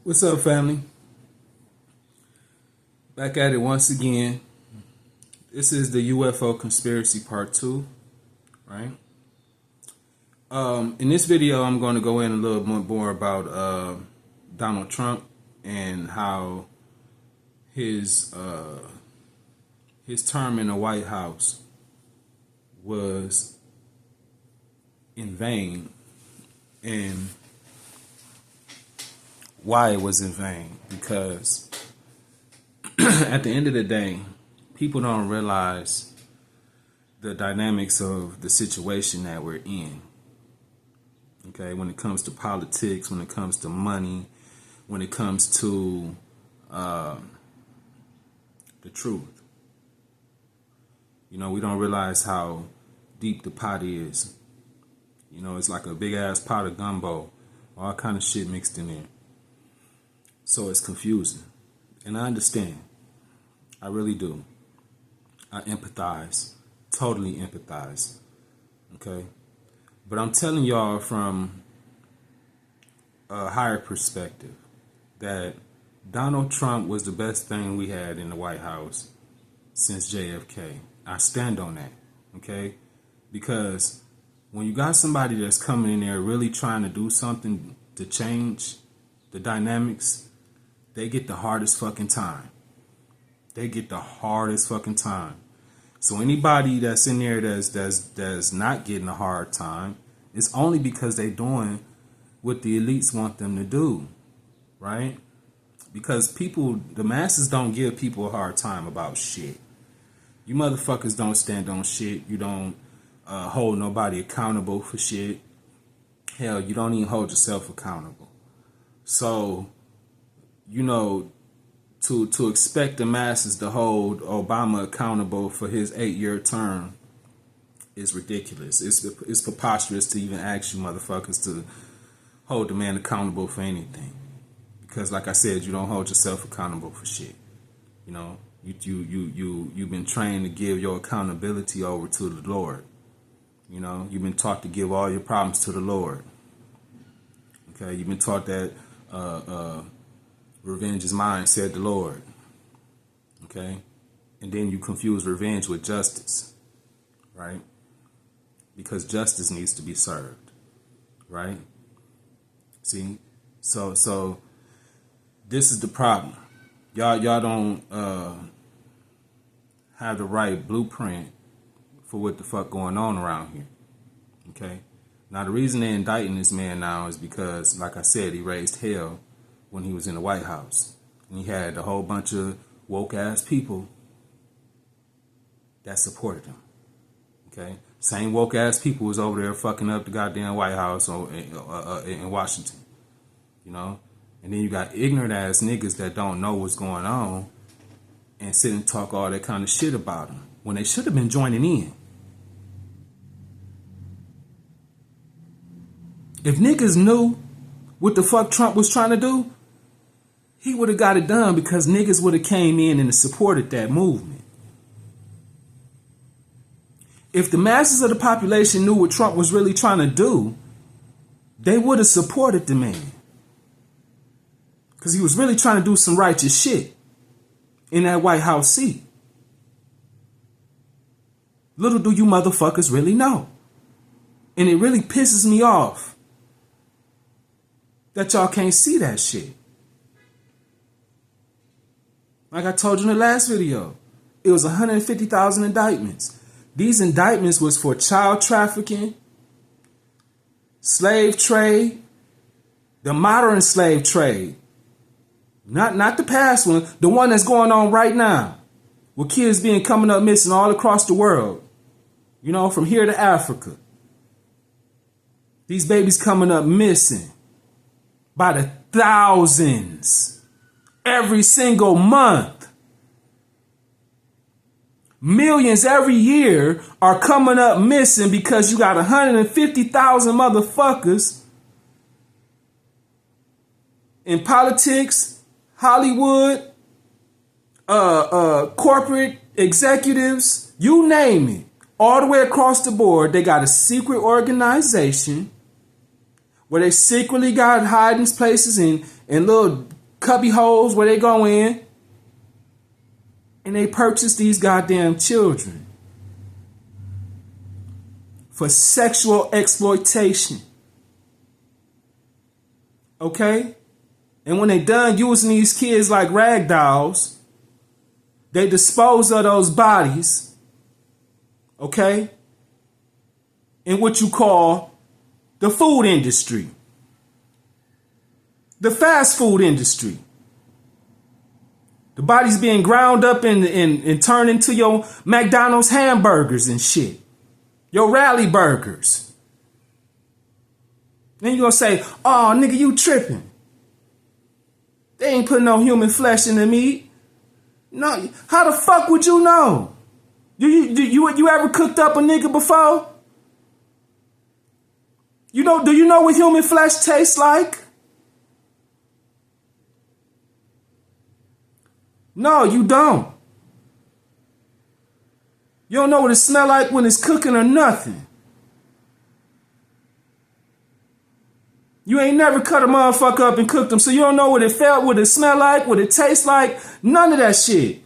What's up, family? Back at it once again. This is the UFO conspiracy part 2, right? In this video, I'm going to go in a little bit more about Donald Trump and how his term in the White House was in vain, and why it was in vain. Because at the end of the day, people don't realize the dynamics of the situation that we're in. Okay, when it comes to politics, when it comes to money, when it comes to the truth. You know, we don't realize how deep the pot is. You know, it's like a big ass pot of gumbo, all kind of shit mixed in there. So it's confusing. And I understand. I really do. I empathize. Totally empathize. Okay? But I'm telling y'all from a higher perspective that Donald Trump was the best thing we had in the White House since JFK. I stand on that. Okay? Because when you got somebody that's coming in there really trying to do something to change the dynamics, they get the hardest fucking time. They get the hardest fucking time. So anybody that's in there that's not getting a hard time, it's only because they doing what the elites want them to do, right? Because the masses don't give people a hard time about shit. You motherfuckers don't stand on shit. You don't hold nobody accountable for shit. Hell, you don't even hold yourself accountable. So, you know, to expect the masses to hold Obama accountable for his 8-year term is ridiculous. It's preposterous to even ask you motherfuckers to hold the man accountable for anything. Because like I said, you don't hold yourself accountable for shit. You know, you've been trained to give your accountability over to the Lord. You know, you've been taught to give all your problems to the Lord. Okay, you've been taught that revenge is mine, said the Lord. Okay? And then you confuse revenge with justice. Right? Because justice needs to be served. Right? See? So this is the problem. Y'all don't have the right blueprint for what the fuck going on around here. Okay? Now the reason they're indicting this man now is because, like I said, he raised hell when he was in the White House. And he had a whole bunch of woke-ass people that supported him. Okay? Same woke-ass people was over there fucking up the goddamn White House in Washington. You know? And then you got ignorant-ass niggas that don't know what's going on and sit and talk all that kind of shit about him when they should have been joining in. If niggas knew what the fuck Trump was trying to do, he would have got it done, because niggas would have came in and supported that movement. If the masses of the population knew what Trump was really trying to do, they would have supported the man. Because he was really trying to do some righteous shit in that White House seat. Little do you motherfuckers really know. And it really pisses me off that y'all can't see that shit. Like I told you in the last video, it was 150,000 indictments. These indictments was for child trafficking, slave trade, the modern slave trade. Not the past one, the one that's going on right now, with kids coming up missing all across the world. You know, from here to Africa. These babies coming up missing by the thousands. Every single month. Millions every year are coming up missing because you got 150,000 motherfuckers in politics, Hollywood, corporate executives, you name it. All the way across the board, they got a secret organization where they secretly got hiding places and little cubby holes where they go in, and they purchase these goddamn children for sexual exploitation. Okay? And when they done using these kids like rag dolls, they dispose of those bodies, okay, in what you call the food industry, the fast food industry. The body's being ground up and turned into your McDonald's hamburgers and shit, your rally burgers. Then you're going to say, oh, nigga, you tripping. They ain't putting no human flesh in the meat. No, how the fuck would you know? You ever cooked up a nigga before? You know, do you know what human flesh tastes like? No, you don't. You don't know what it smells like when it's cooking or nothing. You ain't never cut a motherfucker up and cooked them, so you don't know what it felt, what it smelled like, what it tastes like. None of that shit.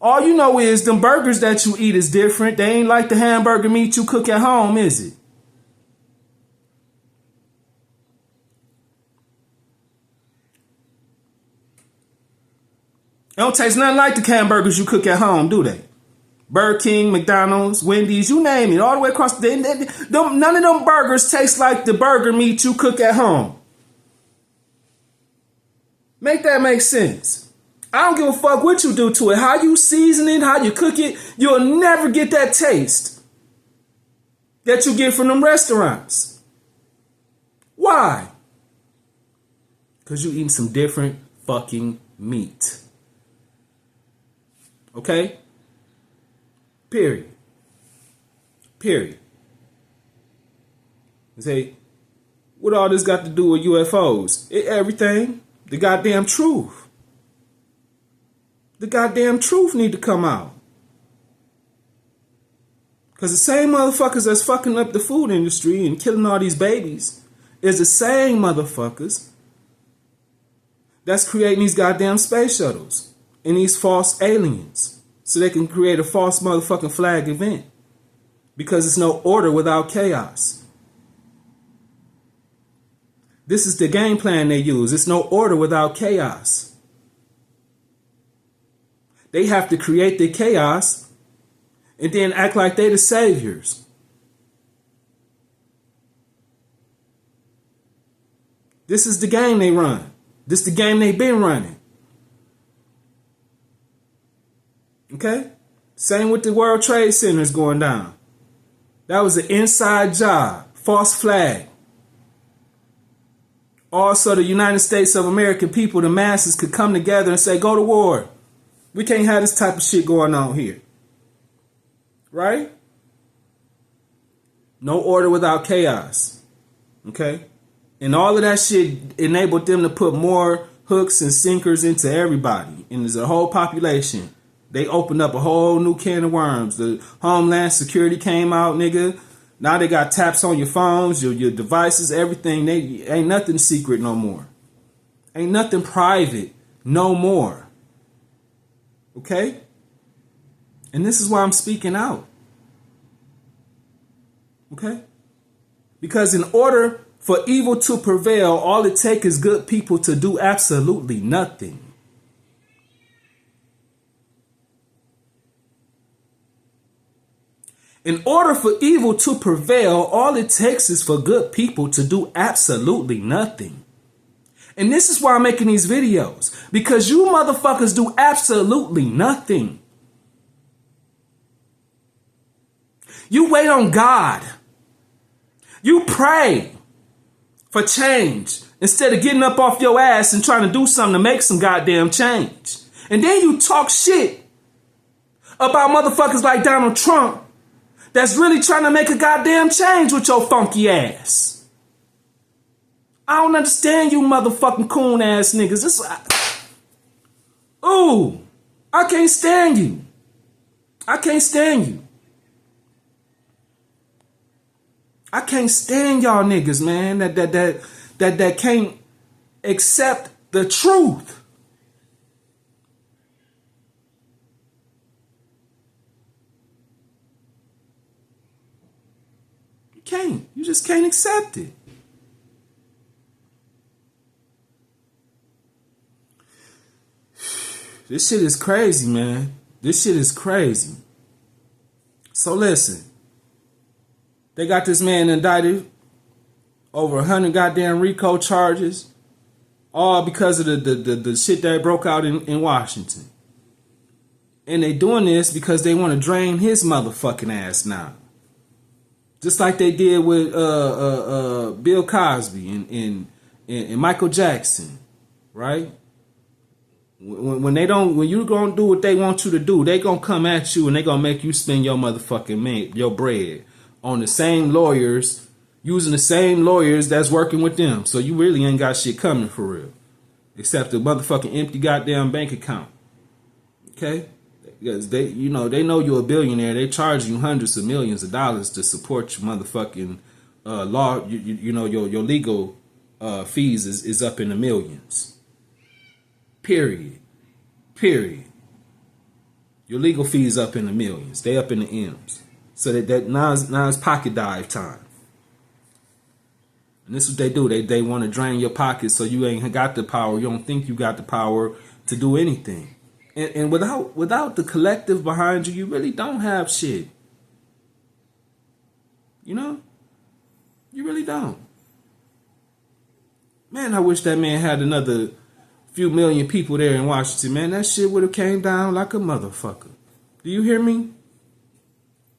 All you know is them burgers that you eat is different. They ain't like the hamburger meat you cook at home, is it? They don't taste nothing like the hamburgers you cook at home, do they? Burger King, McDonald's, Wendy's, you name it, all the way across. None of them burgers taste like the burger meat you cook at home. Make that make sense. I don't give a fuck what you do to it. How you season it, how you cook it, you'll never get that taste that you get from them restaurants. Why? Because you eating some different fucking meat. Okay? Period. You say, what all this got to do with UFOs? Everything. The goddamn truth. The goddamn truth need to come out. Because the same motherfuckers that's fucking up the food industry and killing all these babies is the same motherfuckers that's creating these goddamn space shuttles and these false aliens. So they can create a false motherfucking flag event. Because it's no order without chaos. This is the game plan they use. It's no order without chaos. They have to create the chaos and then act like they the saviors. This is the game they run. This is the game they've been running. Okay? Same with the World Trade Centers going down. That was an inside job. False flag. Also, the United States of American people, the masses, could come together and say, go to war. We can't have this type of shit going on here. Right? No order without chaos. Okay? And all of that shit enabled them to put more hooks and sinkers into everybody. And there's a whole population. They opened up a whole new can of worms. The Homeland Security came out, nigga. Now they got taps on your phones, your devices, everything. They ain't nothing secret no more. Ain't nothing private no more. Okay? And this is why I'm speaking out. Okay? Because in order for evil to prevail, all it takes is good people to do absolutely nothing. In order for evil to prevail, all it takes is for good people to do absolutely nothing. And this is why I'm making these videos. Because you motherfuckers do absolutely nothing. You wait on God. You pray for change instead of getting up off your ass and trying to do something to make some goddamn change. And then you talk shit about motherfuckers like Donald Trump that's really trying to make a goddamn change with your funky ass. I don't understand you motherfucking coon ass niggas. I can't stand you. I can't stand you. I can't stand y'all niggas, man, that can't accept the truth. You can't. You just can't accept it. This shit is crazy, man. This shit is crazy. So listen. They got this man indicted over 100 goddamn RICO charges. All because of the shit that broke out in Washington. And they doing this because they want to drain his motherfucking ass now. Just like they did with Bill Cosby and Michael Jackson. Right? When you gonna do what they want you to do, they gonna come at you and they gonna make you spend your motherfucking your bread on the same lawyers, using the same lawyers that's working with them. So you really ain't got shit coming for real, except a motherfucking empty goddamn bank account. Okay, because they know you're a billionaire. They charge you hundreds of millions of dollars to support your motherfucking law. Your legal fees is up in the millions. Period. Your legal fees up in the millions. They up in the M's. So that now it's pocket dive time. And this is what they do. They want to drain your pockets so you ain't got the power. You don't think you got the power to do anything. And without the collective behind you, you really don't have shit. You know? You really don't. Man, I wish that man had another few million people there in Washington, man. That shit would have came down like a motherfucker. Do you hear me?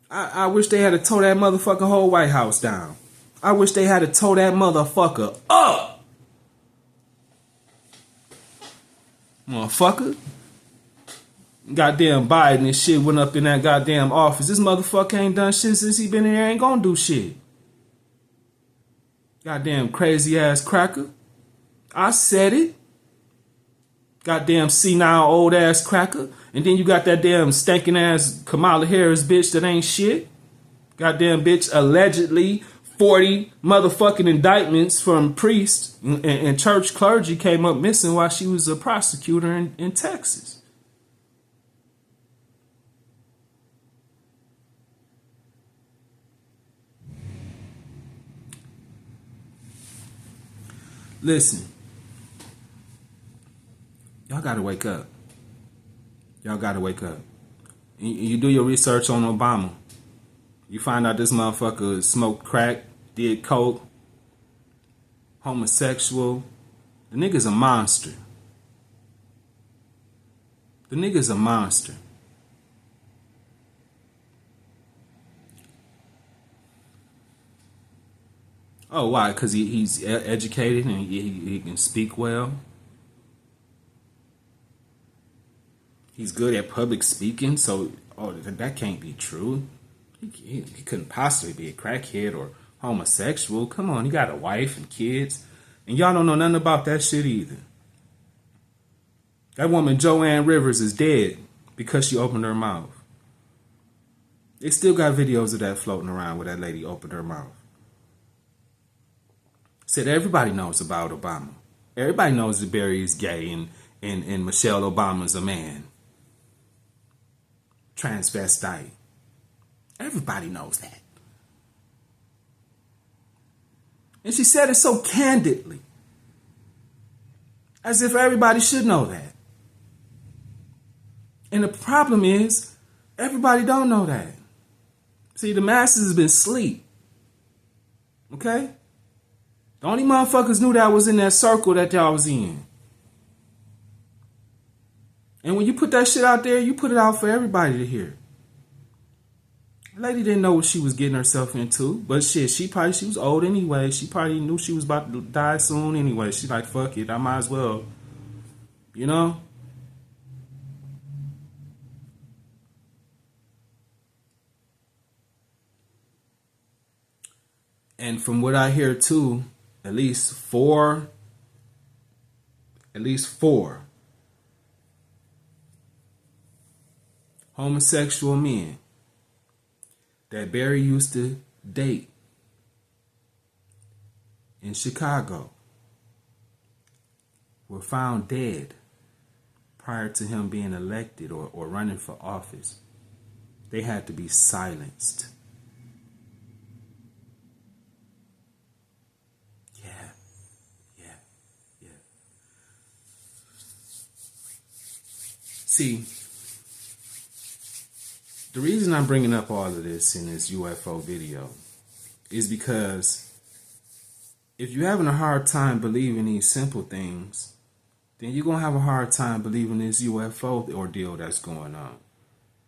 I wish they had to tow that motherfucking whole White House down. I wish they had to tow that motherfucker up. Motherfucker. Goddamn Biden and shit went up in that goddamn office. This motherfucker ain't done shit since he been in there. Ain't gonna do shit. Goddamn crazy ass cracker. I said it. Goddamn senile old ass cracker. And then you got that damn stinking ass Kamala Harris bitch that ain't shit. Goddamn bitch allegedly 40 motherfucking indictments from priests and church clergy came up missing while she was a prosecutor in Texas. Listen. Y'all gotta wake up. Y'all gotta wake up. You do your research on Obama. You find out this motherfucker smoked crack, did coke, homosexual. The nigga's a monster. The nigga's a monster. Oh, why? Because he's educated and he can speak well. He's good at public speaking, so that can't be true. He couldn't possibly be a crackhead or homosexual. Come on, he got a wife and kids, and y'all don't know nothing about that shit either. That woman, Joanne Rivers, is dead because she opened her mouth. They still got videos of that floating around where that lady opened her mouth. Said everybody knows about Obama. Everybody knows that Barry is gay and Michelle Obama's a man. Transvestite. Everybody knows that. And she said it so candidly. As if everybody should know that. And the problem is, everybody don't know that. See, the masses have been asleep. Okay? The only motherfuckers knew that was in that circle that y'all was in. And when you put that shit out there, you put it out for everybody to hear. The lady didn't know what she was getting herself into. But shit, she was old anyway. She probably knew she was about to die soon anyway. She like, fuck it, I might as well. You know? And from what I hear too, at least four homosexual men that Barry used to date in Chicago were found dead prior to him being elected or running for office. They had to be silenced. Yeah. See, the reason I'm bringing up all of this in this UFO video is because if you're having a hard time believing these simple things, then you're going to have a hard time believing this UFO ordeal that's going on.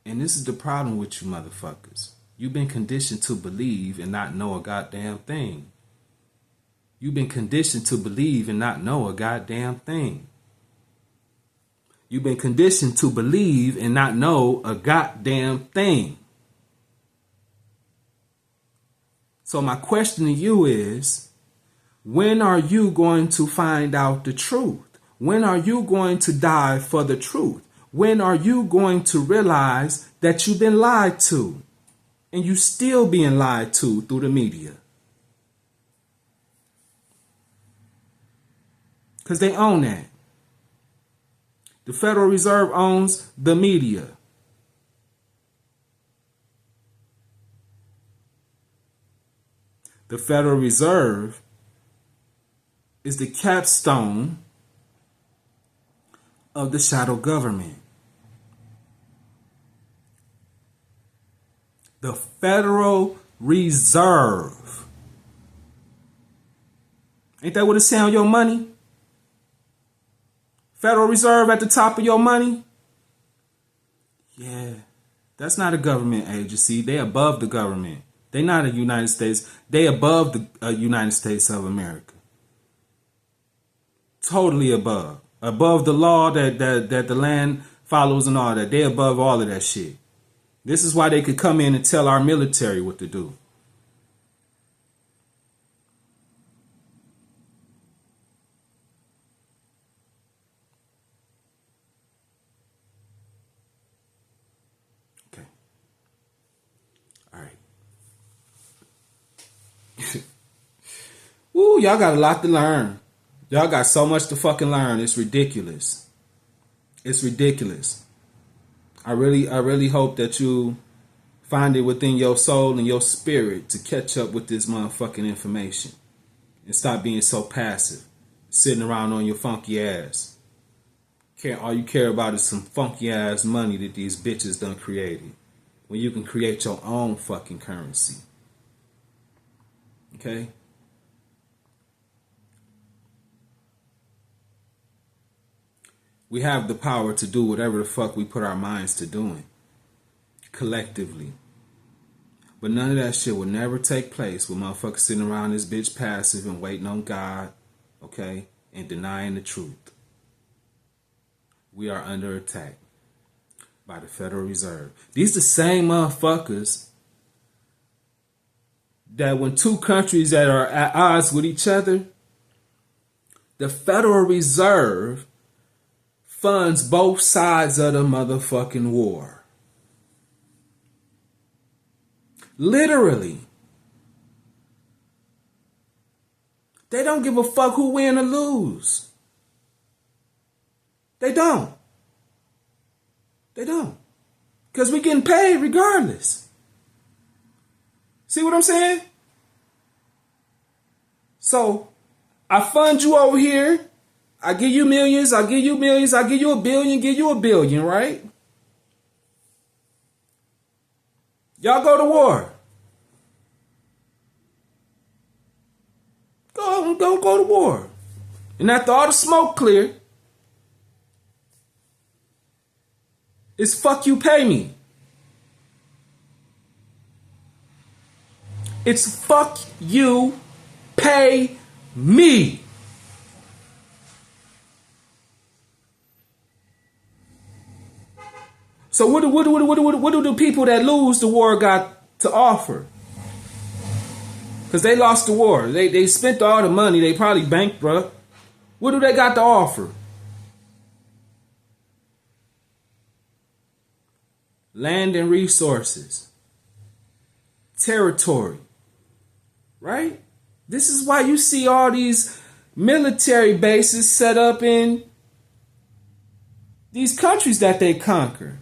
And this is the problem with you motherfuckers. You've been conditioned to believe and not know a goddamn thing. You've been conditioned to believe and not know a goddamn thing. You've been conditioned to believe and not know a goddamn thing. So my question to you is, when are you going to find out the truth? When are you going to die for the truth? When are you going to realize that you've been lied to and you still being lied to through the media? Because they own that. The Federal Reserve owns the media. The Federal Reserve is the capstone of the shadow government. The Federal Reserve. Ain't that what it say on your money? Federal Reserve at the top of your money? Yeah, that's not a government agency. They above the government. They not a United States. They above the United States of America. Totally above. Above the law that the land follows and all that. They above all of that shit. This is why they could come in and tell our military what to do. Okay. All right. Woo, y'all got a lot to learn. Y'all got so much to fucking learn. It's ridiculous. It's ridiculous. I really hope that you find it within your soul and your spirit to catch up with this motherfucking information and stop being so passive, sitting around on your funky ass. All you care about is some funky ass money that these bitches done created, when you can create your own fucking currency. Okay? We have the power to do whatever the fuck we put our minds to doing, collectively. But none of that shit will never take place with motherfuckers sitting around this bitch passive and waiting on God, okay, and denying the truth. We are under attack by the Federal Reserve. These the same motherfuckers that when two countries that are at odds with each other, the Federal Reserve funds both sides of the motherfucking war. Literally. They don't give a fuck who win or lose. They don't. They don't. Because we getting paid regardless. See what I'm saying? So, I fund you over here. I give you millions, I give you millions, I give you a billion, give you a billion, right? Y'all go to war. Go to war. And after all the smoke clear, it's fuck you, pay me. It's fuck you, pay me. So what do the people that lose the war got to offer? Because they lost the war. They spent all the money. They probably bankrupt. What do they got to offer? Land and resources. Territory. Right? This is why you see all these military bases set up in these countries that they conquer.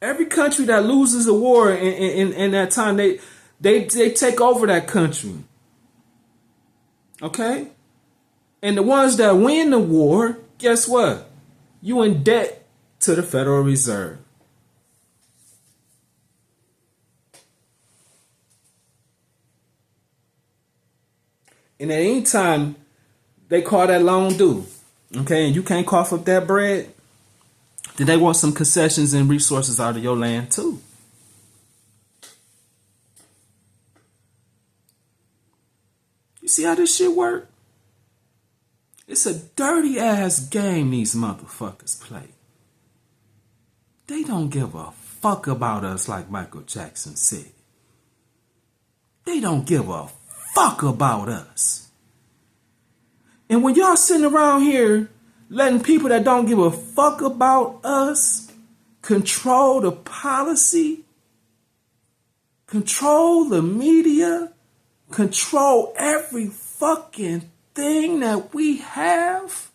Every country that loses a war in that time, they take over that country. Okay? And the ones that win the war, guess what? You in debt to the Federal Reserve. And at any time, they call that loan due. Okay? And you can't cough up that bread, then they want some concessions and resources out of your land too. You see how this shit work? It's a dirty ass game these motherfuckers play. They don't give a fuck about us like Michael Jackson said. They don't give a fuck about us. And when y'all sitting around here letting people that don't give a fuck about us control the policy, control the media, control every fucking thing that we have,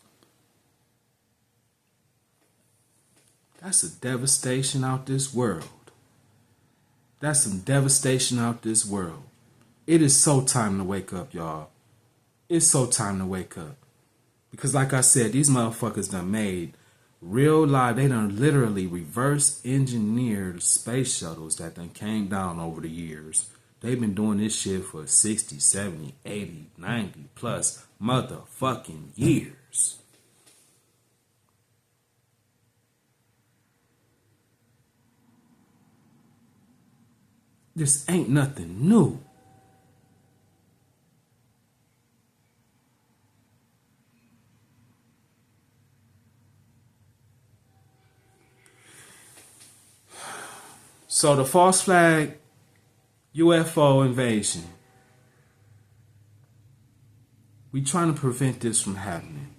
that's a devastation out this world. That's some devastation out this world. It is so time to wake up, y'all. It's so time to wake up. Because like I said, these motherfuckers done made real life, they done literally reverse engineered space shuttles that done came down over the years. They've been doing this shit for 60, 70, 80, 90 plus motherfucking years. This ain't nothing new. So the false flag UFO invasion, we trying to prevent this from happening.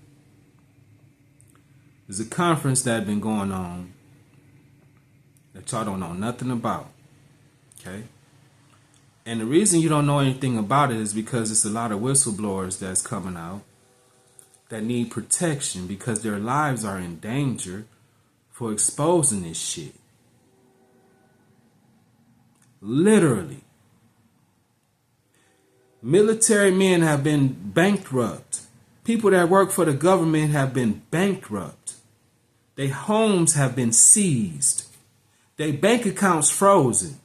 There's a conference that been going on that y'all don't know nothing about. Okay? And the reason you don't know anything about it is because it's a lot of whistleblowers that's coming out that need protection because their lives are in danger for exposing this shit. Literally. Military men have been bankrupt. People that work for the government have been bankrupt. Their homes have been seized. Their bank accounts frozen.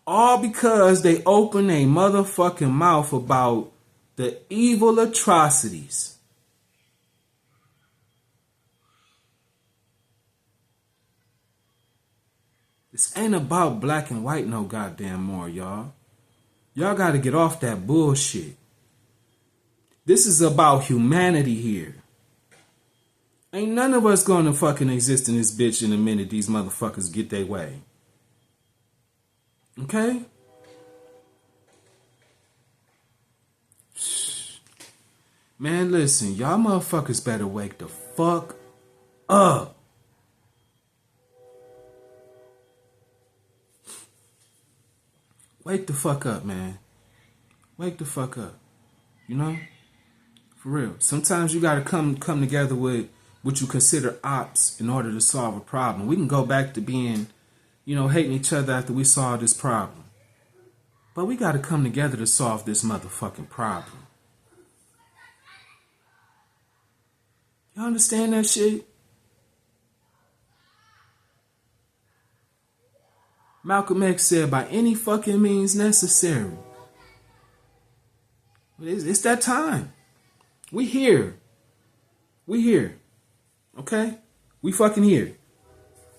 All because they open a motherfucking mouth about the evil atrocities. This ain't about black and white no goddamn more, y'all. Y'all gotta get off that bullshit. This is about humanity here. Ain't none of us gonna fucking exist in this bitch in a minute these motherfuckers get their way. Okay? Man, listen, y'all motherfuckers better wake the fuck up. Wake the fuck up, man. Wake the fuck up. You know? For real. Sometimes you gotta come together with what you consider ops in order to solve a problem. We can go back to being, hating each other after we solve this problem. But we gotta come together to solve this motherfucking problem. Y'all understand that shit? Malcolm X said, by any fucking means necessary. It's that time. We here. We here. Okay? We fucking here.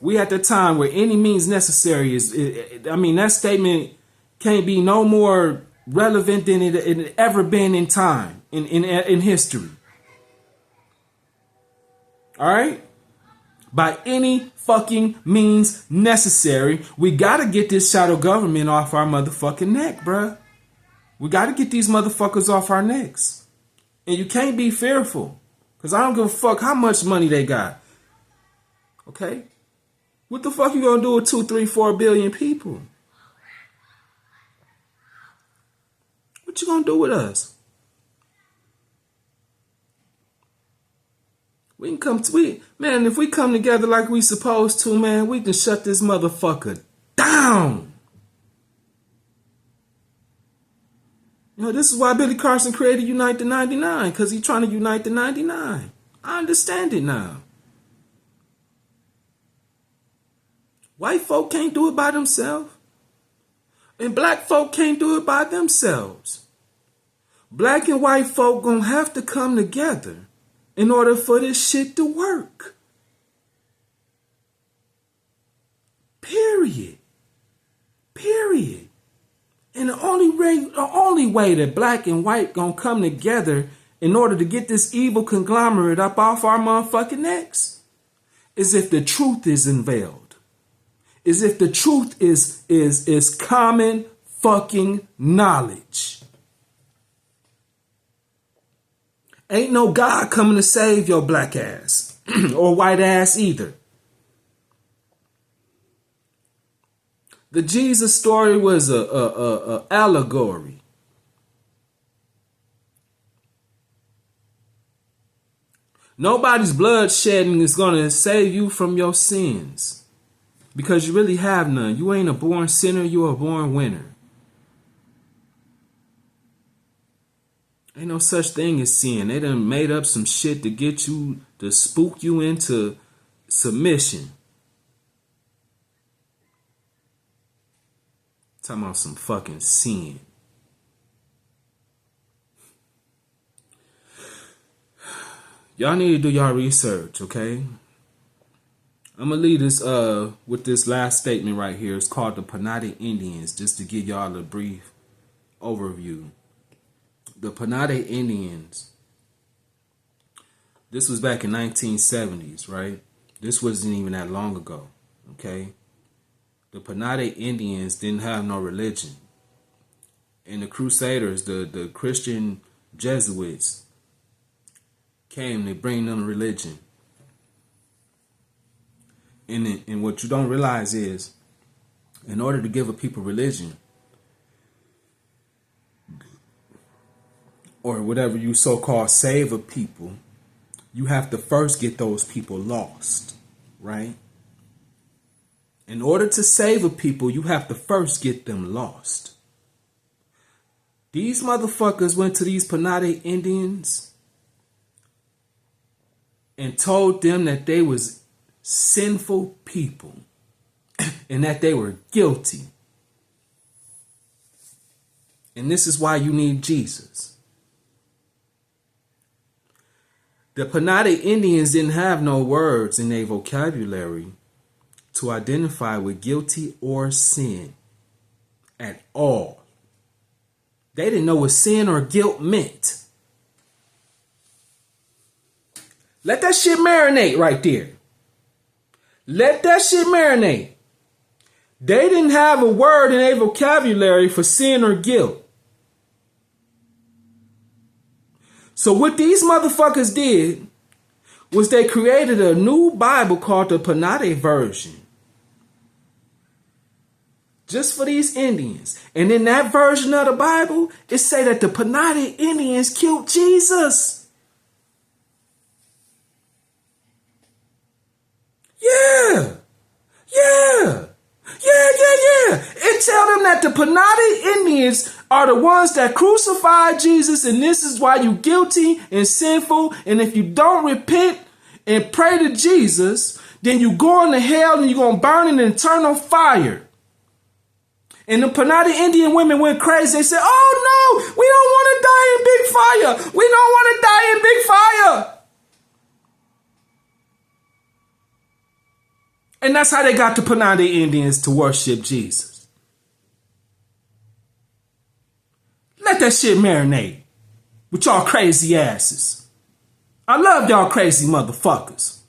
We at the time where any means necessary is, that statement can't be no more relevant than it ever been in time, in history. All right? By any fucking means necessary, we gotta get this shadow government off our motherfucking neck, bruh. We gotta get these motherfuckers off our necks. And you can't be fearful. Because I don't give a fuck how much money they got. Okay? What the fuck you gonna do with 2, 3, 4 billion people? What you gonna do with us? We can come to, man, if we come together like we supposed to, man, we can shut this motherfucker down. You know, this is why Billy Carson created Unite the 99, because he's trying to unite the 99. I understand it now. White folk can't do it by themselves. And black folk can't do it by themselves. Black and white folk gonna have to come together in order for this shit to work. Period. Period. And the only way that black and white gonna come together in order to get this evil conglomerate up off our motherfucking necks is if the truth is unveiled. Is if the truth is common fucking knowledge. Ain't no God coming to save your black ass or white ass either. The Jesus story was a allegory. Nobody's blood shedding is going to save you from your sins because you really have none. You ain't a born sinner, you're a born winner. Ain't no such thing as sin. They done made up some shit to get you, to spook you into submission. Talking about some fucking sin. Y'all need to do y'all research, okay? I'm gonna leave this with this last statement right here. It's called the Panade Indians, just to give y'all a brief overview. The Panade Indians. This was back in 1970s, right? This wasn't even that long ago, okay? The Panade Indians didn't have no religion. And the Crusaders, the Christian Jesuits, came to bring them religion. And what you don't realize is, in order to give a people religion, or whatever you so-called save a people, you have to first get those people lost, right? In order to save a people, you have to first get them lost. These motherfuckers went to these Panade Indians and told them that they was sinful people and that they were guilty. And this is why you need Jesus. The Panade Indians didn't have no words in their vocabulary to identify with guilty or sin at all. They didn't know what sin or guilt meant. Let that shit marinate right there. Let that shit marinate. They didn't have a word in their vocabulary for sin or guilt. So what these motherfuckers did was they created a new Bible called the Panade version. Just for these Indians. And in that version of the Bible, it say that the Panade Indians killed Jesus. Yeah. It tell them that the Panade Indians are the ones that crucified Jesus, and this is why you guilty and sinful. And if you don't repent and pray to Jesus, then you go into hell and you're going to burn in eternal fire. And the Panade Indian women went crazy. They said, oh no, we don't want to die in big fire. We don't want to die in big fire. And that's how they got the Panade Indians to worship Jesus. Let that shit marinate with y'all crazy asses. I love y'all crazy motherfuckers.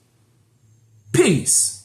Peace.